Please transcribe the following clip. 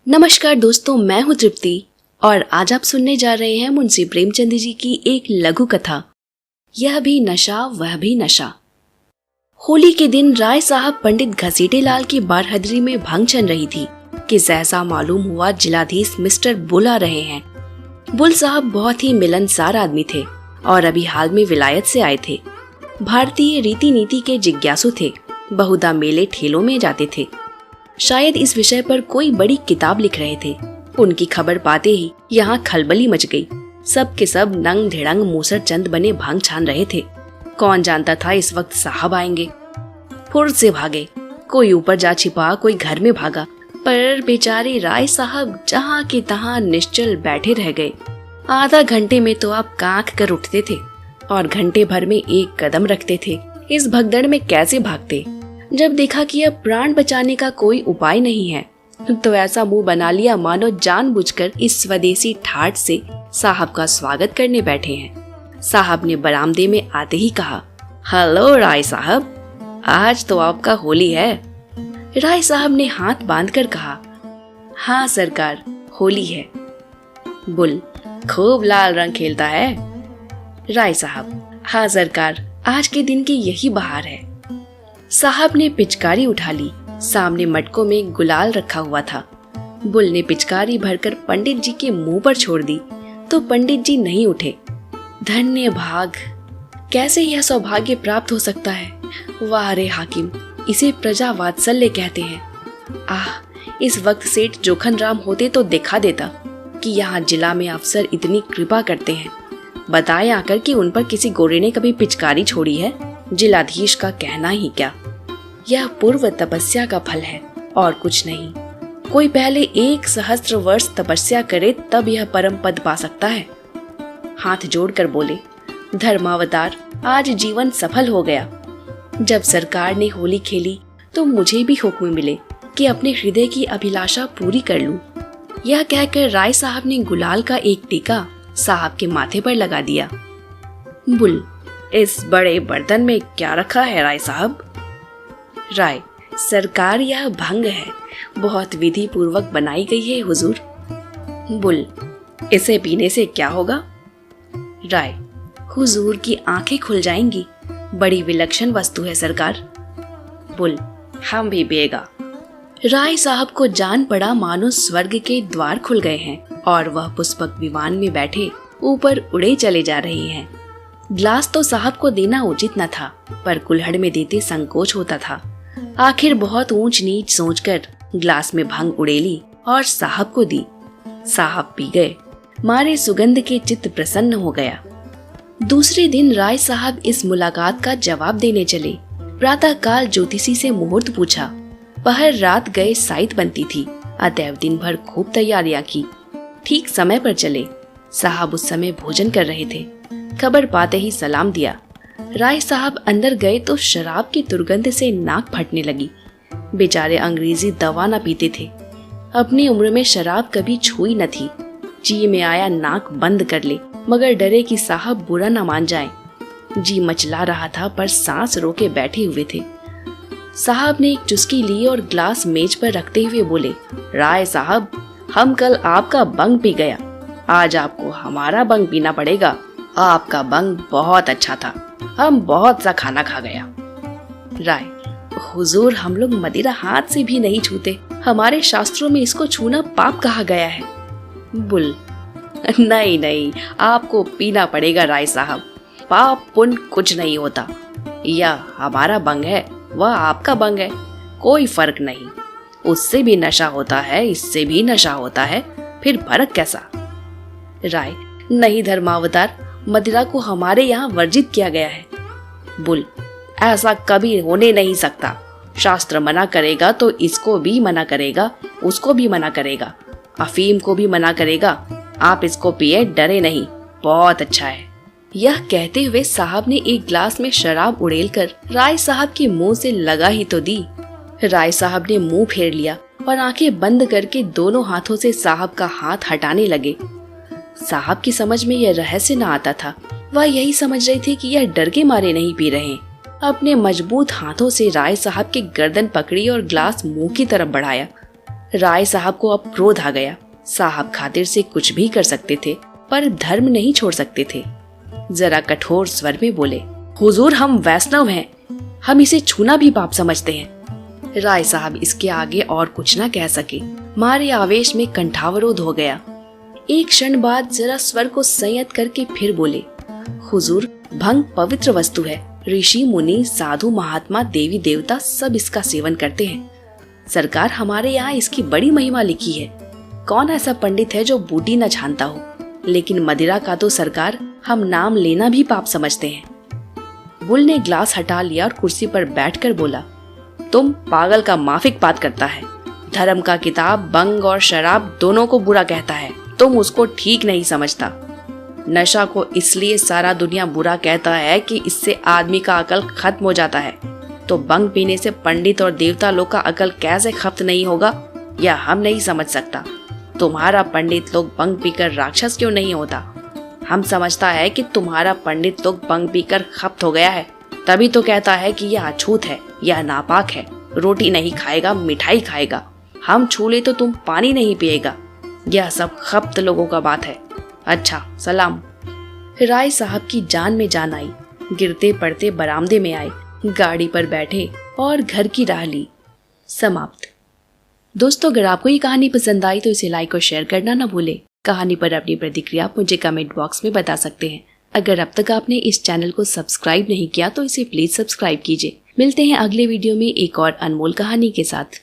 नमस्कार दोस्तों, मैं हूँ तृप्ति और आज आप सुनने जा रहे हैं मुंशी प्रेमचंद जी की एक लघु कथा, यह भी नशा वह भी नशा। होली के दिन राय साहब पंडित घसीटे लाल की बारहदरी में भंग चल रही थी कि सहसा मालूम हुआ जिलाधीश मिस्टर बुल आ रहे हैं। बुल साहब बहुत ही मिलनसार आदमी थे और अभी हाल में विलायत से आए थे। भारतीय रीति नीति के जिज्ञासु थे, बहुधा मेले ठेलों में जाते थे। शायद इस विषय पर कोई बड़ी किताब लिख रहे थे। उनकी खबर पाते ही यहाँ खलबली मच गई। सब के सब नंग धिड़ंग मूसर चंद बने भांग छान रहे थे। कौन जानता था इस वक्त साहब आएंगे। फुर्र से भागे, कोई ऊपर जा छिपा, कोई घर में भागा, पर बेचारे राय साहब जहाँ के तहाँ निश्चल बैठे रह गए। आधा घंटे में तो आप कांख कर उठते थे और घंटे भर में एक कदम रखते थे। इस भगदड़ में कैसे भागते। जब देखा कि अब प्राण बचाने का कोई उपाय नहीं है तो ऐसा मुंह बना लिया मानो जानबूझकर इस स्वदेशी ठाठ से साहब का स्वागत करने बैठे हैं। साहब ने बरामदे में आते ही कहा, हेलो राय साहब, आज तो आपका होली है। राय साहब ने हाथ बांधकर कहा, हाँ सरकार, होली है। बुल, खूब लाल रंग खेलता है। राय साहब, हाँ सरकार, आज के दिन की यही बहार है। साहब ने पिचकारी उठा ली। सामने मटकों में गुलाल रखा हुआ था। बुल ने पिचकारी भरकर पंडित जी के मुंह पर छोड़ दी तो पंडित जी नहीं उठे। धन्य भाग, कैसे यह सौभाग्य प्राप्त हो सकता है। वाह रे हाकिम, इसे प्रजा वात्सल्य कहते हैं। आह, इस वक्त सेठ जोखन राम होते तो दिखा देता कि यहाँ जिला में अफसर इतनी कृपा करते हैं। बताएं आकर कि उन पर किसी गोरे ने कभी पिचकारी छोड़ी है। जिलाधीश का कहना ही क्या, यह पूर्व तपस्या का फल है और कुछ नहीं। कोई पहले 1 सहस्त्र वर्ष तपस्या करे तब यह परम पद पा सकता है। हाथ जोड़कर बोले, धर्मावतार, आज जीवन सफल हो गया। जब सरकार ने होली खेली तो मुझे भी हुक्म मिले कि अपने हृदय की अभिलाषा पूरी कर लूं। यह कहकर राय साहब ने गुलाल का एक टीका साहब के माथे पर लगा दिया। बुल, इस बड़े बर्तन में क्या रखा है राय साहब। राय, सरकार, यह भंग है, बहुत विधि पूर्वक बनाई गई है हुजूर। बुल, इसे पीने से क्या होगा। राय, हुजूर की आंखें खुल जाएंगी, बड़ी विलक्षण वस्तु है सरकार। बुल, हम भी पिएगा। राय साहब को जान पड़ा मानो स्वर्ग के द्वार खुल गए हैं और वह पुष्पक विमान में बैठे ऊपर उड़े चले जा रहे हैं। ग्लास तो साहब को देना उचित न था, पर कुल्हड़ में देते संकोच होता था। आखिर बहुत ऊंच नीच सोचकर ग्लास में भंग उड़ेली और साहब को दी। साहब पी गए। मारे सुगंध के चित्त प्रसन्न हो गया। दूसरे दिन राय साहब इस मुलाकात का जवाब देने चले। प्रातः काल ज्योतिषी से मुहूर्त पूछा। पहर रात गए साइत बनती थी, अतएव दिन भर खूब तैयारियां की। ठीक समय पर चले। साहब उस समय भोजन कर रहे थे। खबर पाते ही सलाम दिया। राय साहब अंदर गए तो शराब की दुर्गंध से नाक फटने लगी। बेचारे अंग्रेजी दवा न पीते थे। अपनी उम्र में शराब कभी छुई न थी। जी में आया नाक बंद कर ले, मगर डरे कि साहब बुरा न मान जाएं। जी मचला रहा था पर सांस रोके बैठे हुए थे। साहब ने एक चुस्की ली और ग्लास मेज पर रखते हुए बोले, राय साहब, हम कल आपका बंग पी गया, आज आपको हमारा बंग पीना पड़ेगा। आपका बंग बहुत अच्छा था, हम बहुत सा खाना खा गया। राय, हुजूर, हम लोग मदिरा हाथ से भी नहीं छूते, हमारे शास्त्रों में इसको छूना पाप कहा गया है। बुल, नहीं नहीं, आपको पीना पड़ेगा राय साहब, पाप पुण्य कुछ नहीं होता। यह हमारा बंग है, वह आपका बंग है, कोई फर्क नहीं। उससे भी नशा होता है, इससे भी नशा होता है, फिर फर्क कैसा। राय, नहीं धर्मावतार, मदिरा को हमारे यहाँ वर्जित किया गया है। बुल, ऐसा कभी होने नहीं सकता। शास्त्र मना करेगा तो इसको भी मना करेगा, उसको भी मना करेगा, अफीम को भी मना करेगा। आप इसको पिए, डरे नहीं, बहुत अच्छा है। यह कहते हुए साहब ने एक ग्लास में शराब उड़ेलकर राय साहब के मुंह से लगा ही तो दी। राय साहब ने मुंह फेर लिया और आंखें बंद करके दोनों हाथों से साहब का हाथ हटाने लगे। साहब की समझ में यह रहस्य न आता था। वह यही समझ रहे थे कि यह डर के मारे नहीं पी रहे। अपने मजबूत हाथों से राय साहब की गर्दन पकड़ी और ग्लास मुंह की तरफ बढ़ाया। राय साहब को अब क्रोध आ गया। साहब खातिर से कुछ भी कर सकते थे पर धर्म नहीं छोड़ सकते थे। जरा कठोर स्वर में बोले, हुजूर हम वैष्णव हैं, हम इसे छूना भी पाप समझते हैं। राय साहब इसके आगे और कुछ न कह सके, मारे आवेश में कंठावरोध हो गया। एक क्षण बाद जरा स्वर को संयत करके फिर बोले, हुजूर भंग पवित्र वस्तु है, ऋषि मुनि साधु महात्मा देवी देवता सब इसका सेवन करते हैं। सरकार हमारे यहाँ इसकी बड़ी महिमा लिखी है। कौन ऐसा पंडित है जो बूटी न जानता हो, लेकिन मदिरा का तो सरकार हम नाम लेना भी पाप समझते हैं। बुल ने ग्लास हटा लिया और कुर्सी पर बैठकर बोला, तुम पागल का माफिक बात करता है। धर्म का किताब बंग और शराब दोनों को बुरा कहता है, तुम उसको ठीक नहीं समझता। नशा को इसलिए सारा दुनिया बुरा कहता है कि इससे आदमी का अकल खत्म हो जाता है, तो बंग पीने से पंडित और देवता लोग का अकल कैसे खत्म नहीं होगा, यह हम नहीं समझ सकता। तुम्हारा पंडित लोग बंग पीकर राक्षस क्यों नहीं होता? हम समझता है कि तुम्हारा पंडित लोग बंग पीकर खप्त हो गया है, तभी तो कहता है कि यह अछूत है, यह नापाक है, रोटी नहीं खाएगा मिठाई खाएगा, हम छू ले तो तुम पानी नहीं पिएगा। यह सब खप्त लोगों का बात है। अच्छा सलाम। राय साहब की जान में जान आई। गिरते पड़ते बरामदे में आए, गाड़ी पर बैठे और घर की राह ली। समाप्त। दोस्तों अगर आपको ये कहानी पसंद आई तो इसे लाइक और शेयर करना ना भूले। कहानी पर अपनी प्रतिक्रिया आप मुझे कमेंट बॉक्स में बता सकते हैं। अगर अब तक आपने इस चैनल को सब्सक्राइब नहीं किया तो इसे प्लीज सब्सक्राइब कीजिए। मिलते हैं अगले वीडियो में एक और अनमोल कहानी के साथ।